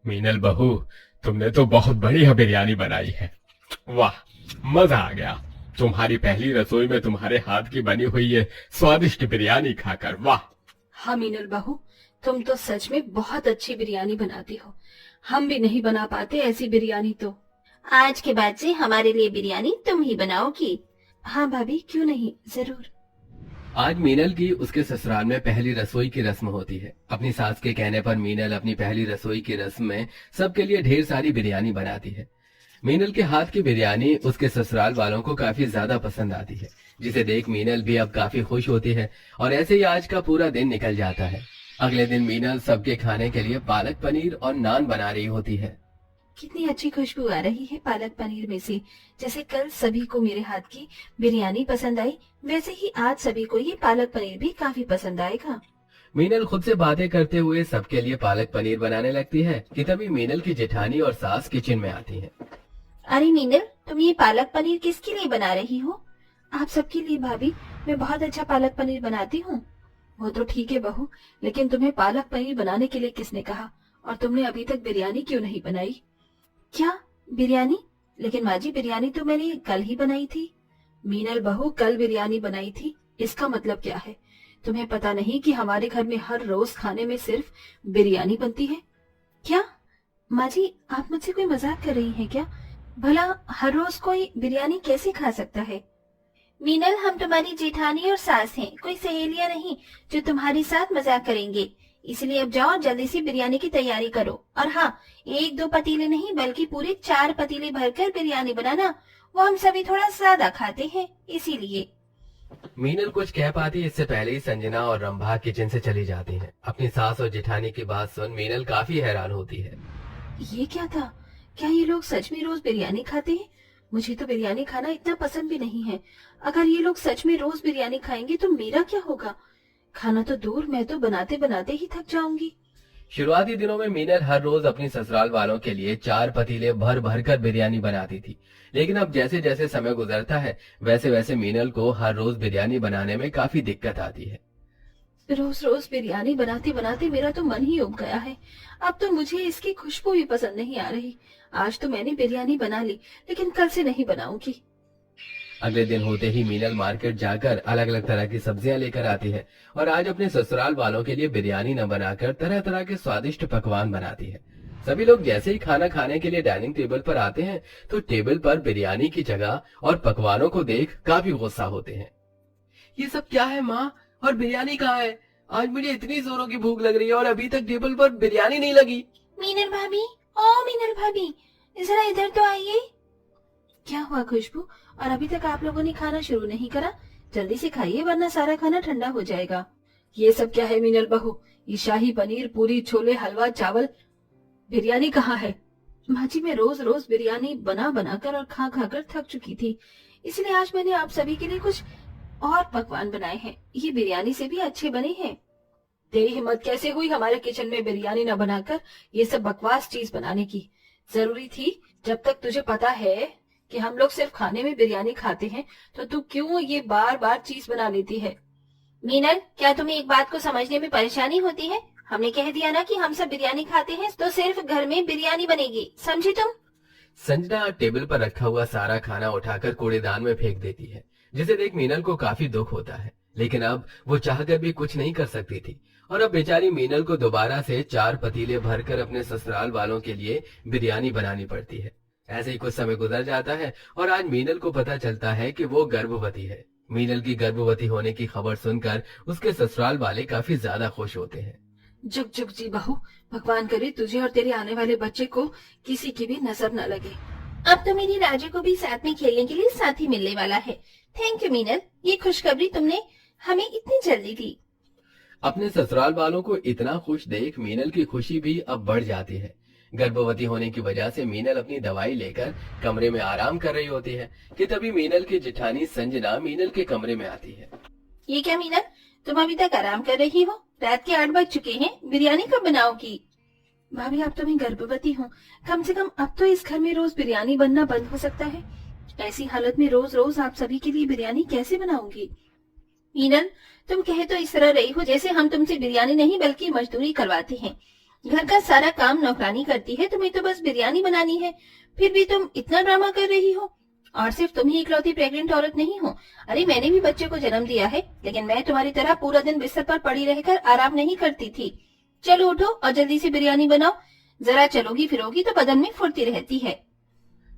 मीनल बहू, तुमने तो बहुत बढ़िया बिरयानी बनाई है। वाह, मजा आ गया। तुम्हारी पहली रसोई में तुम्हारे हाथ की बनी हुई ये स्वादिष्ट बिरयानी खाकर। वाह। हाँ मीनल बहू, तुम तो सच में बहुत अच्छी बिरयानी बनाती हो। हम भी नहीं बना पाते ऐसी बिरयानी तो। आज के बाद से हमारे लिए बिरयानी तुम ही बनाओगी। हाँ भाभी, क्यों नहीं, जरूर। आज मीनल की उसके ससुराल में पहली रसोई की रस्म होती है। अपनी सास के कहने पर मीनल अपनी पहली रसोई की रस्म में सबके लिए ढेर सारी बिरयानी बनाती है। मीनल के हाथ की बिरयानी उसके ससुराल वालों को काफी ज्यादा पसंद आती है, जिसे देख मीनल भी अब काफी खुश होती है। और ऐसे ही आज का पूरा दिन निकल जाता है। अगले दिन मीनल सबके खाने के लिए पालक पनीर और नान बना रही होती है। कितनी अच्छी खुशबू आ रही है पालक पनीर में से। जैसे कल सभी को मेरे हाथ की बिरयानी पसंद आई, वैसे ही आज सभी को ये पालक पनीर भी काफी पसंद आएगा। मीनल खुद से बातें करते हुए सबके लिए पालक पनीर बनाने लगती है कि तभी मीनल की जेठानी और सास किचन में आती है। अरे मीनल, तुम ये पालक पनीर किसके लिए बना रही हो? आप सबके लिए भाभी, मैं बहुत अच्छा पालक पनीर बनाती हूँ। वो तो ठीक है बहू, लेकिन तुम्हें पालक पनीर बनाने के लिए किसने कहा? और तुमने अभी तक बिरयानी क्यों नहीं बनाई? क्या बिरयानी? लेकिन माँ जी, बिरयानी तो मैंने कल ही बनाई थी। मीनल बहू, कल बिरयानी बनाई थी, इसका मतलब क्या है? तुम्हें पता नहीं कि हमारे घर में हर रोज खाने में सिर्फ बिरयानी बनती है? क्या माँ जी, आप मुझसे कोई मजाक कर रही हैं क्या? भला हर रोज कोई बिरयानी कैसे खा सकता है? मीनल, हम तुम्हारी जेठानी और सास हैं, कोई सहेलियां नहीं जो तुम्हारे साथ मजाक करेंगे। इसलिए अब जाओ, जल्दी से बिरयानी की तैयारी करो। और हाँ, एक दो पतीले नहीं बल्कि पूरे 4 पतीले भरकर बिरयानी बनाना। वो हम सभी थोड़ा ज्यादा खाते हैं, इसीलिए। मीनल कुछ कह पाती इससे पहले ही संजना और रंभा किचन से चली जाती हैं। अपनी सास और जेठानी की बात सुन मीनल काफी हैरान होती है। ये क्या था? क्या ये लोग सच में रोज बिरयानी खाते हैं? मुझे तो बिरयानी खाना इतना पसंद भी नहीं है। अगर ये लोग सच में रोज बिरयानी खाएंगे तो मेरा क्या होगा? खाना तो दूर, मैं तो बनाते बनाते ही थक जाऊंगी। शुरुआती दिनों में मीनल हर रोज अपनी ससुराल वालों के लिए 4 पतीले भर भर कर बिरयानी बनाती थी। लेकिन अब जैसे जैसे समय गुजरता है, वैसे वैसे मीनल को हर रोज बिरयानी बनाने में काफी दिक्कत आती है। रोज रोज बिरयानी बनाते बनाते मेरा तो मन ही उब गया है। अब तो मुझे इसकी खुशबू भी पसंद नहीं आ रही। आज तो मैंने बिरयानी बना ली, लेकिन कल से नहीं बनाऊंगी। अगले दिन होते ही मीनल मार्केट जाकर अलग अलग तरह की सब्जियां लेकर आती है और आज अपने ससुराल वालों के लिए बिरयानी न बनाकर तरह तरह के स्वादिष्ट पकवान बनाती है। सभी लोग जैसे ही खाना खाने के लिए डाइनिंग टेबल पर आते हैं तो टेबल पर बिरयानी की जगह और पकवानों को देख काफी गुस्सा होते हैं। ये सब क्या है माँ? और बिरयानी कहाँ है? आज मुझे इतनी जोरों की भूख लग रही है और अभी तक टेबल पर बिरयानी नहीं लगी। मीनल भाभी, ओ मीनल भाभी, जरा इधर तो आइए। क्या हुआ खुशबू? और अभी तक आप लोगों ने खाना शुरू नहीं करा? जल्दी से खाइए वरना सारा खाना ठंडा हो जाएगा। ये सब क्या है मीनल बहू? ये शाही पनीर, पूरी, छोले, हलवा, चावल, बिरयानी कहाँ है? माँ जी, मैं रोज रोज बिरयानी बना बनाकर और खा खा कर थक चुकी थी, इसलिए आज मैंने आप सभी के लिए कुछ और पकवान बनाए हैं। ये बिरयानी से भी अच्छे बने हैं। तेरी हिम्मत कैसे हुई हमारे किचन में बिरयानी न बनाकर ये सब बकवास चीज बनाने की? जरूरी थी? जब तक तुझे पता है कि हम लोग सिर्फ खाने में बिरयानी खाते हैं, तो तू क्यों ये बार बार चीज बना लेती है? मीनल, क्या तुम्हें एक बात को समझने में परेशानी होती है? हमने कह दिया ना कि हम सब बिरयानी खाते हैं, तो सिर्फ घर में बिरयानी बनेगी, समझी तुम? संजना टेबल पर रखा हुआ सारा खाना उठाकर कूड़ेदान में फेंक देती है, जिसे देख मीनल को काफी दुख होता है। लेकिन अब वो चाहकर भी कुछ नहीं कर सकती थी और अब बेचारी मीनल को दोबारा से 4 पतीले भरकर अपने ससुराल वालों के लिए बिरयानी बनानी पड़ती है। ऐसे ही कुछ समय गुजर जाता है और आज मीनल को पता चलता है कि वो गर्भवती है। मीनल की गर्भवती होने की खबर सुनकर उसके ससुराल वाले काफी ज्यादा खुश होते हैं। जुग जुग जी बहू, भगवान करे तुझे और तेरे आने वाले बच्चे को किसी की भी नजर न लगे। अब तो मेरी राजू को भी साथ में खेलने के लिए साथी मिलने वाला है। थैंक यू मीनल, ये खुशखबरी तुमने हमें इतनी जल्दी दी। अपने ससुराल वालों को इतना खुश देख मीनल की खुशी भी अब बढ़ जाती है। गर्भवती होने की वजह से मीनल अपनी दवाई लेकर कमरे में आराम कर रही होती है कि तभी मीनल की जेठानी संजना मीनल के कमरे में आती है। ये क्या मीनल, तुम अभी तक आराम कर रही हो? रात के 8 बज चुके हैं, बिरयानी कब बनाओगी? भाभी, अब तो मैं गर्भवती हूँ। कम से कम अब तो इस घर में रोज बिरयानी बनना बंद हो सकता है। ऐसी हालत में रोज रोज आप सभी के लिए बिरयानी कैसे बनाऊंगी? मीनल, तुम कहे तो इस तरह रही हो जैसे हम तुमसे बिरयानी नहीं बल्कि मजदूरी करवाते हैं। घर का सारा काम नौकरानी करती है, तुम्हें तो बस बिरयानी बनानी है, फिर भी तुम इतना ड्रामा कर रही हो। और सिर्फ तुम ही इकलौती प्रेग्नेंट औरत नहीं हो, अरे मैंने भी बच्चे को जन्म दिया है, लेकिन मैं तुम्हारी तरह पूरा दिन बिस्तर पर पड़ी रहकर आराम नहीं करती थी। चलो उठो और जल्दी से बिरयानी बनाओ, जरा चलोगी फिरोगी तो बदन में फुर्ती रहती है।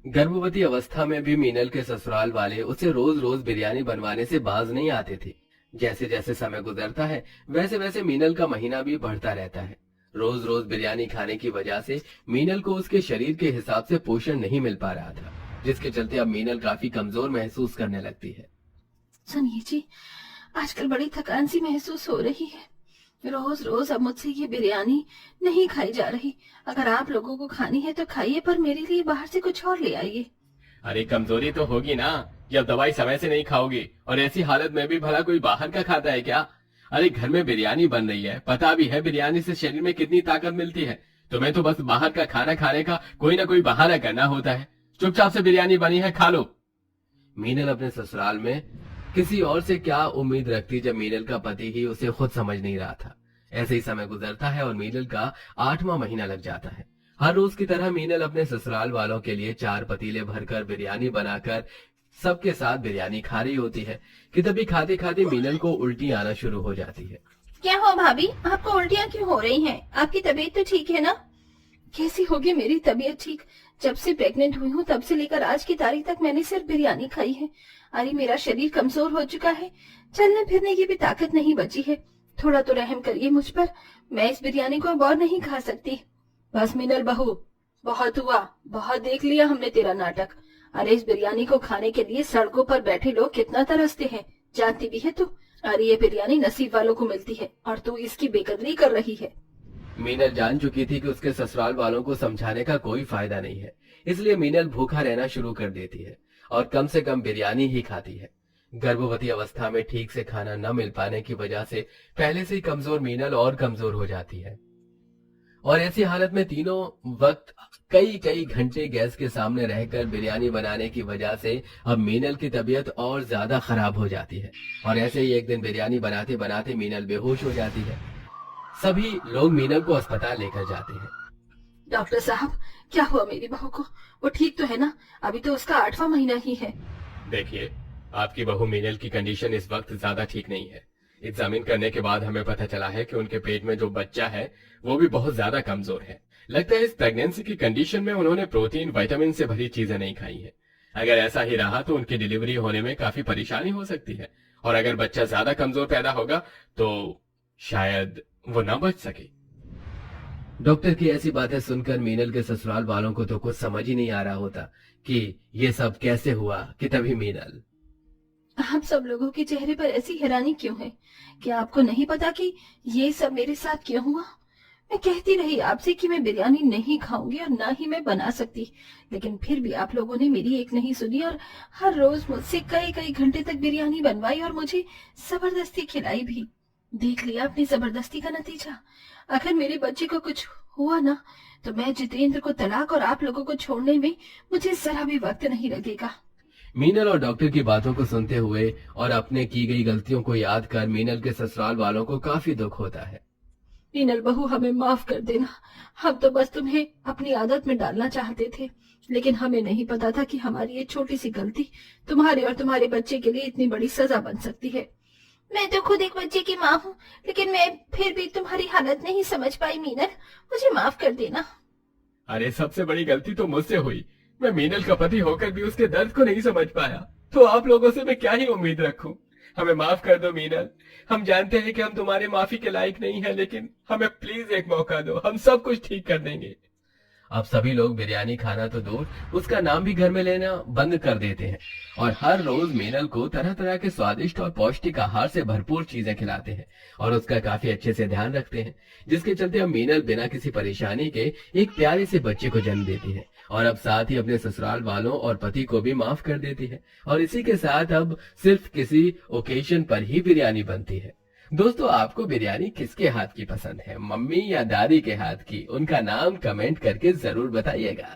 गर्भवती अवस्था में भी मीनल के ससुराल वाले उसे रोज रोज बिरयानी बनवाने से बाज नहीं आते थे। जैसे जैसे समय गुजरता है वैसे वैसे मीनल का महीना भी बढ़ता रहता है। रोज रोज बिरयानी खाने की वजह से मीनल को उसके शरीर के हिसाब से पोषण नहीं मिल पा रहा था, जिसके चलते अब मीनल काफी कमजोर महसूस करने लगती है। सुनिए जी, आजकल बड़ी थकान सी महसूस हो रही है। रोज रोज अब मुझसे ये बिरयानी नहीं खाई जा रही। अगर आप लोगों को खानी है तो खाइए, पर मेरे लिए बाहर से कुछ और ले आइए। अरे कमजोरी तो होगी ना, जब दवाई समय से नहीं खाओगी, और ऐसी हालत में भी भला कोई बाहर का खाता है क्या? अरे घर में बिरयानी बन रही है, पता भी है बिरयानी से शरीर में कितनी ताकत मिलती है। तुम्हें तो बस बाहर का खाना खाने का कोई ना कोई बहाना करना होता है। चुपचाप से बिरयानी बनी है, खा लो। मीनल अपने ससुराल में किसी और से क्या उम्मीद रखती जब मीनल का पति ही उसे खुद समझ नहीं रहा था। ऐसे ही समय गुजरता है और मीनल का 8वां महीना लग जाता है। हर रोज की तरह मीनल अपने ससुराल वालों के लिए 4 पतीले भरकर बिरयानी बनाकर सबके साथ बिरयानी खा रही होती है कि तभी खाते खाते मीनल को उल्टी आना शुरू हो जाती है। क्या हो भाभी, आपको उल्टियाँ क्यों हो रही हैं? आपकी तबीयत तो ठीक है ना? कैसी होगी मेरी तबीयत ठीक? जब से प्रेग्नेंट हुई हूँ तब से लेकर आज की तारीख तक मैंने सिर्फ बिरयानी खाई है। अरे मेरा शरीर कमजोर हो चुका है, चलने फिरने की भी ताकत नहीं बची है। थोड़ा तो रहम करिए मुझ पर, मैं इस बिरयानी को अब और नहीं खा सकती। बस मीनल बहू, बहुत हुआ, बहुत देख लिया हमने तेरा नाटक। अरे इस बिरयानी को खाने के लिए सड़कों पर बैठे लोग कितना तरसते हैं, जानती भी है तू। अरे ये बिरयानी नसीब वालों को मिलती है और तू इसकी बेकदरी कर रही है। मीनल जान चुकी थी कि उसके ससुराल वालों को समझाने का कोई फायदा नहीं है, इसलिए मीनल भूखा रहना शुरू कर देती है और कम से कम बिरयानी ही खाती है। गर्भवती अवस्था में ठीक से खाना न मिल पाने की वजह से पहले से ही कमजोर मीनल और कमजोर हो जाती है और ऐसी हालत में तीनों वक्त कई कई घंटे गैस के सामने रहकर बिरयानी बनाने की वजह से अब मीनल की तबीयत और ज्यादा खराब हो जाती है। और ऐसे ही एक दिन बिरयानी बनाते बनाते मीनल बेहोश हो जाती है। सभी लोग मीनल को अस्पताल लेकर जाते हैं। डॉक्टर साहब, क्या हुआ मेरी बहू को? वो ठीक तो है ना? अभी तो उसका 8वां महीना ही है। देखिए, आपकी बहू मीनल की कंडीशन इस वक्त ज्यादा ठीक नहीं है। एग्जामिन करने के बाद हमें पता चला है कि उनके पेट में जो बच्चा है वो भी बहुत ज्यादा कमजोर है। लगता है इस प्रेगनेंसी की कंडीशन में उन्होंने प्रोटीन विटामिन से भरी चीजें नहीं खाई है। अगर ऐसा ही रहा तो उनकी डिलीवरी होने में काफी परेशानी हो सकती है और अगर बच्चा ज्यादा कमजोर पैदा होगा तो शायद वो ना बच सके। डॉक्टर की ऐसी बातें सुनकर मीनल के ससुराल वालों को तो कुछ समझ ही नहीं आ रहा होता कि ये सब कैसे हुआ कि तभी मीनल। आप सब लोगों के चेहरे पर ऐसी हैरानी क्यों है? क्या आपको नहीं पता कि ये सब मेरे साथ क्यों हुआ? मैं कहती रही आपसे कि मैं बिरयानी नहीं खाऊंगी और ना ही मैं बना सकती, लेकिन फिर भी आप लोगों ने मेरी एक नहीं सुनी और हर रोज मुझसे कई कई घंटे तक बिरयानी बनवाई और मुझे जबरदस्ती खिलाई भी। देख लिया अपनी जबरदस्ती का नतीजा। अगर मेरे बच्चे को कुछ हुआ ना तो मैं जितेंद्र को तलाक और आप लोगों को छोड़ने में मुझे जरा भी वक्त नहीं लगेगा। मीनल और डॉक्टर की बातों को सुनते हुए और अपने की गई गलतियों को याद कर मीनल के ससुराल वालों को काफी दुख होता है। मीनल बहू, हमें माफ कर देना। हम तो बस तुम्हें अपनी आदत में डालना चाहते थे, लेकिन हमें नहीं पता था कि हमारी ये छोटी सी गलती तुम्हारे और तुम्हारे बच्चे के लिए इतनी बड़ी सजा बन सकती है। मैं तो खुद एक बच्चे की माँ हूँ, लेकिन मैं फिर भी तुम्हारी हालत नहीं समझ पाई मीनल, मुझे माफ कर देना। अरे सबसे बड़ी गलती तो मुझसे हुई। मैं मीनल का पति होकर भी उसके दर्द को नहीं समझ पाया, तो आप लोगों से मैं क्या ही उम्मीद रखूं। हमें माफ कर दो मीनल। हम जानते हैं कि हम तुम्हारे माफी के लायक नहीं है, लेकिन हमें प्लीज एक मौका दो, हम सब कुछ ठीक कर देंगे। अब सभी लोग बिरयानी खाना तो दूर, उसका नाम भी घर में लेना बंद कर देते हैं और हर रोज मीनल को तरह तरह के स्वादिष्ट और पौष्टिक आहार से भरपूर चीजें खिलाते हैं और उसका काफी अच्छे से ध्यान रखते हैं, जिसके चलते अब मीनल बिना किसी परेशानी के एक प्यारे से बच्चे को जन्म देती है और अब साथ ही अपने ससुराल वालों और पति को भी माफ कर देती है। और इसी के साथ अब सिर्फ किसी ओकेजन पर ही बिरयानी बनती है। दोस्तों, आपको बिरयानी किसके हाथ की पसंद है, मम्मी या दादी के हाथ की? उनका नाम कमेंट करके जरूर बताइएगा।